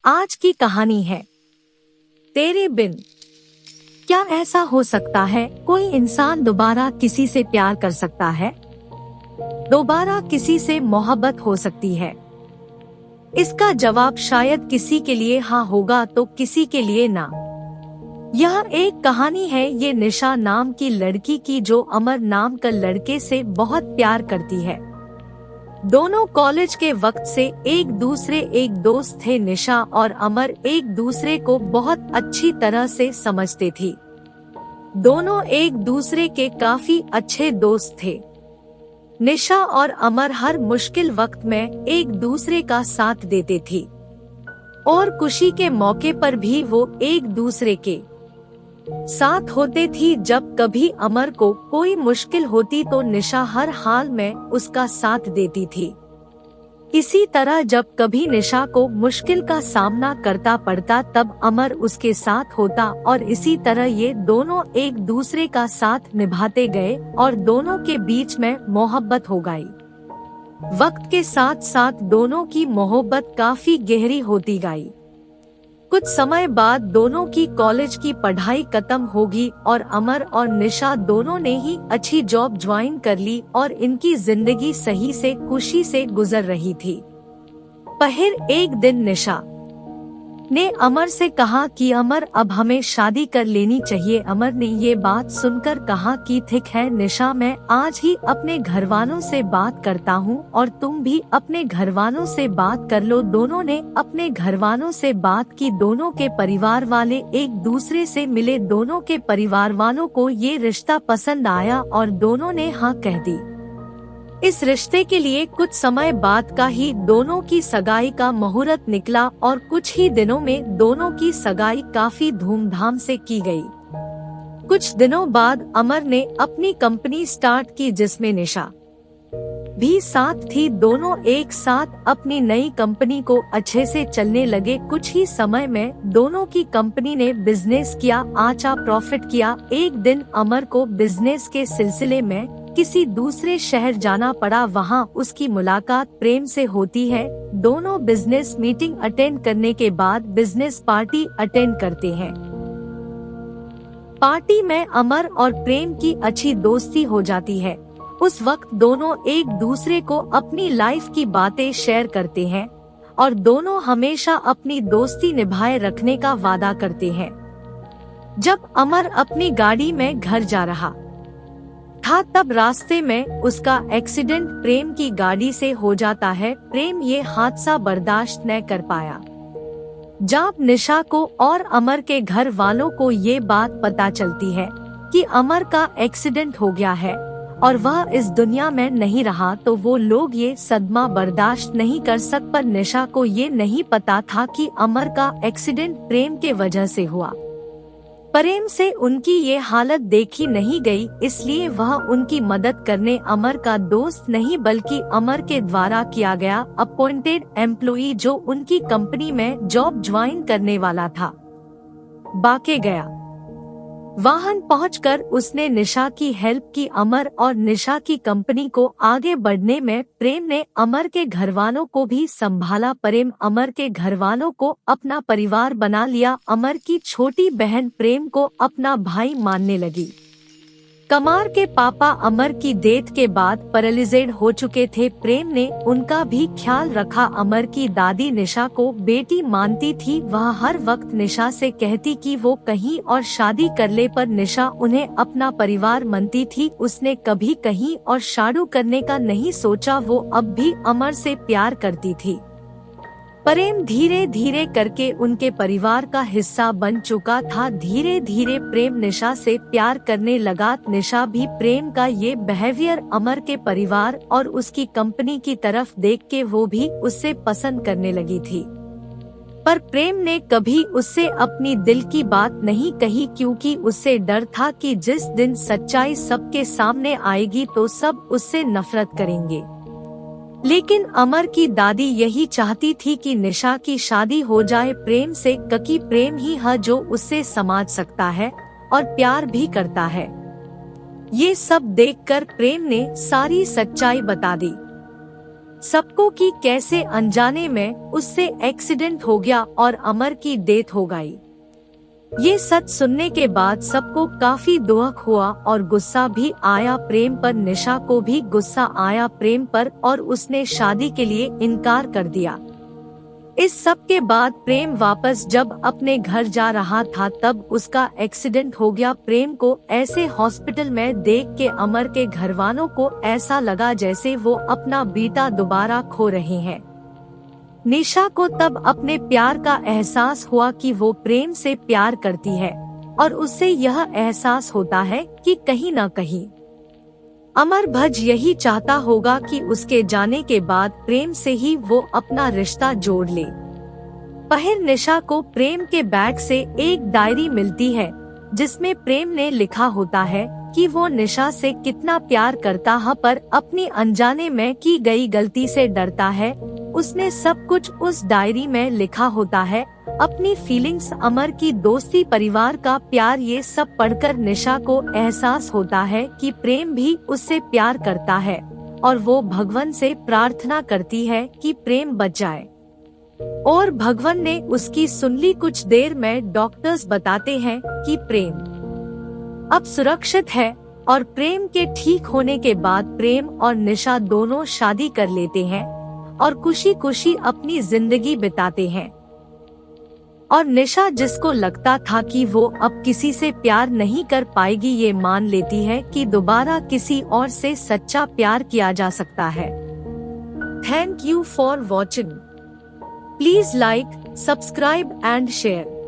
आज की कहानी है तेरे बिन। क्या ऐसा हो सकता है कोई इंसान दोबारा किसी से प्यार कर सकता है? दोबारा किसी से मोहब्बत हो सकती है? इसका जवाब शायद किसी के लिए हाँ होगा तो किसी के लिए ना। यह एक कहानी है ये निशा नाम की लड़की की जो अमर नाम का लड़के से बहुत प्यार करती है। दोनों कॉलेज के वक्त से एक दोस्त थे। निशा और अमर एक दूसरे को बहुत अच्छी तरह से समझते थे। दोनों एक दूसरे के काफी अच्छे दोस्त थे। निशा और अमर हर मुश्किल वक्त में एक दूसरे का साथ देते थे और खुशी के मौके पर भी वो एक दूसरे के साथ होते थी। जब कभी अमर को कोई मुश्किल होती तो निशा हर हाल में उसका साथ देती थी। इसी तरह जब कभी निशा को मुश्किल का सामना करता पड़ता तब अमर उसके साथ होता और इसी तरह ये दोनों एक दूसरे का साथ निभाते गए और दोनों के बीच में मोहब्बत हो गई। वक्त के साथ साथ दोनों की मोहब्बत काफी गहरी होती गई। कुछ समय बाद दोनों की कॉलेज की पढ़ाई खत्म होगी और अमर और निशा दोनों ने ही अच्छी जॉब ज्वाइन कर ली और इनकी जिंदगी सही से खुशी से गुजर रही थी। फिर एक दिन निशा ने अमर से कहा कि अमर अब हमें शादी कर लेनी चाहिए। अमर ने ये बात सुनकर कहा कि ठीक है निशा, मैं आज ही अपने घरवालों से बात करता हूँ और तुम भी अपने घरवालों से बात कर लो। दोनों ने अपने घरवालों से बात की। दोनों के परिवार वाले एक दूसरे से मिले। दोनों के परिवार वालों को ये रिश्ता पसंद आया और दोनों ने हाँ कह दी। इस रिश्ते के लिए कुछ समय बाद का ही दोनों की सगाई का मुहूर्त निकला और कुछ ही दिनों में दोनों की सगाई काफी धूमधाम से की गई। कुछ दिनों बाद अमर ने अपनी कंपनी स्टार्ट की जिसमें निशा भी साथ थी। दोनों एक साथ अपनी नई कंपनी को अच्छे से चलने लगे। कुछ ही समय में दोनों की कंपनी ने बिजनेस किया, अच्छा प्रॉफिट किया। एक दिन अमर को बिजनेस के सिलसिले में किसी दूसरे शहर जाना पड़ा। वहाँ उसकी मुलाकात प्रेम से होती है। दोनों बिजनेस मीटिंग अटेंड करने के बाद बिजनेस पार्टी अटेंड करते हैं। पार्टी में अमर और प्रेम की अच्छी दोस्ती हो जाती है। उस वक्त दोनों एक दूसरे को अपनी लाइफ की बातें शेयर करते हैं और दोनों हमेशा अपनी दोस्ती निभाए रखने का वादा करते हैं। जब अमर अपनी गाड़ी में घर जा रहा था तब रास्ते में उसका एक्सीडेंट प्रेम की गाड़ी से हो जाता है। प्रेम ये हादसा बर्दाश्त न कर पाया। जब निशा को और अमर के घर वालों को ये बात पता चलती है कि अमर का एक्सीडेंट हो गया है और वह इस दुनिया में नहीं रहा तो वो लोग ये सदमा बर्दाश्त नहीं कर सक। पर निशा को ये नहीं पता था कि अमर का एक्सीडेंट प्रेम के वजह से हुआ। प्रेम से उनकी ये हालत देखी नहीं गई, इसलिए वह उनकी मदद करने अमर का दोस्त नहीं बल्कि अमर के द्वारा किया गया अपॉइंटेड एम्प्लॉई जो उनकी कंपनी में जॉब ज्वाइन करने वाला था बाके गया। वाहन पहुंचकर उसने निशा की हेल्प की। अमर और निशा की कंपनी को आगे बढ़ने में प्रेम ने अमर के घरवालों को भी संभाला। प्रेम अमर के घरवालों को अपना परिवार बना लिया। अमर की छोटी बहन प्रेम को अपना भाई मानने लगी। कमार के पापा अमर की डेथ के बाद पैरालिज्ड हो चुके थे। प्रेम ने उनका भी ख्याल रखा। अमर की दादी निशा को बेटी मानती थी। वह हर वक्त निशा से कहती कि वो कहीं और शादी कर ले, पर निशा उन्हें अपना परिवार मानती थी। उसने कभी कहीं और शादी करने का नहीं सोचा। वो अब भी अमर से प्यार करती थी। प्रेम धीरे धीरे करके उनके परिवार का हिस्सा बन चुका था। धीरे धीरे प्रेम निशा से प्यार करने लगा। निशा भी प्रेम का ये बिहेवियर अमर के परिवार और उसकी कंपनी की तरफ देख के वो भी उससे पसंद करने लगी थी। पर प्रेम ने कभी उससे अपनी दिल की बात नहीं कही क्योंकि उससे डर था कि जिस दिन सच्चाई सबके सामने आएगी तो सब उससे नफरत करेंगे। लेकिन अमर की दादी यही चाहती थी कि निशा की शादी हो जाए प्रेम से, क्योंकि प्रेम ही है जो उससे समझ सकता है और प्यार भी करता है। ये सब देखकर प्रेम ने सारी सच्चाई बता दी। सबको कि कैसे अनजाने में उससे एक्सीडेंट हो गया और अमर की डेथ हो गई। ये सच सुनने के बाद सबको काफी दुख हुआ और गुस्सा भी आया प्रेम पर। निशा को भी गुस्सा आया प्रेम पर और उसने शादी के लिए इनकार कर दिया। इस सब के बाद प्रेम वापस जब अपने घर जा रहा था तब उसका एक्सीडेंट हो गया। प्रेम को ऐसे हॉस्पिटल में देख के अमर के घरवालों को ऐसा लगा जैसे वो अपना बेटा दोबारा खो रहे हैं। निशा को तब अपने प्यार का एहसास हुआ कि वो प्रेम से प्यार करती है और उससे यह एहसास होता है कि कहीं न कहीं अमर भज यही चाहता होगा कि उसके जाने के बाद प्रेम से ही वो अपना रिश्ता जोड़ ले। फिर निशा को प्रेम के बैग से एक डायरी मिलती है जिसमें प्रेम ने लिखा होता है कि वो निशा से कितना प्यार करता है पर अपनी अनजाने में की गई गलती से डरता है। उसने सब कुछ उस डायरी में लिखा होता है, अपनी फीलिंग्स, अमर की दोस्ती, परिवार का प्यार। ये सब पढ़कर निशा को एहसास होता है कि प्रेम भी उससे प्यार करता है और वो भगवान से प्रार्थना करती है कि प्रेम बच जाए। और भगवान ने उसकी सुन ली। कुछ देर में डॉक्टर्स बताते हैं कि प्रेम अब सुरक्षित है और प्रेम के ठीक होने के बाद प्रेम और निशा दोनों शादी कर लेते हैं और खुशी खुशी अपनी जिंदगी बिताते हैं। और निशा, जिसको लगता था कि वो अब किसी से प्यार नहीं कर पाएगी, ये मान लेती है कि दोबारा किसी और से सच्चा प्यार किया जा सकता है। Thank you for watching. Please like, subscribe and share.